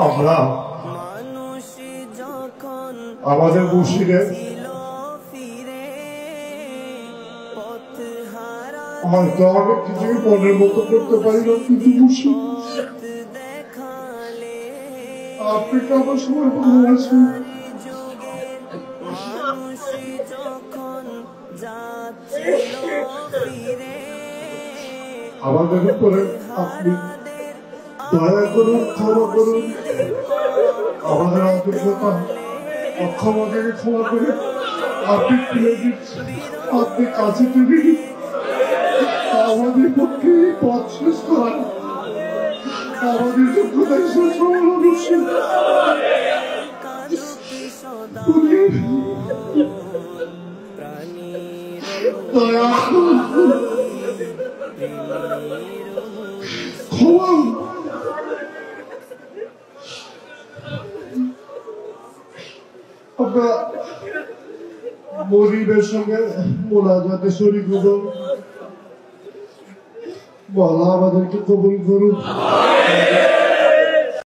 আমরা আমাদের মুর্শিদের হয়তো অনেক কিছুই মনের মতো করতে পারি না, কিন্তু মুর্শিদ আপনি তো আমার সময় ভালোবাসেন। আমাদের উপরে আপনি দয়া করুন, ক্ষমা করুন, আমাদের অযোগ্যতা অক্ষমতাকে ক্ষমা করে আপনি তুলে দিচ্ছেন, আপনি কাছে তুলে আমাদের পক্ষে পথ শেষ করান, আমাদের যোগ্যতায় শেষ অবশ্যই দয়া ক্ষমা। আমরা গরিবের সঙ্গে মোনাজাতে শরীক হব, বলা আমাদেরকে কবুল করুন।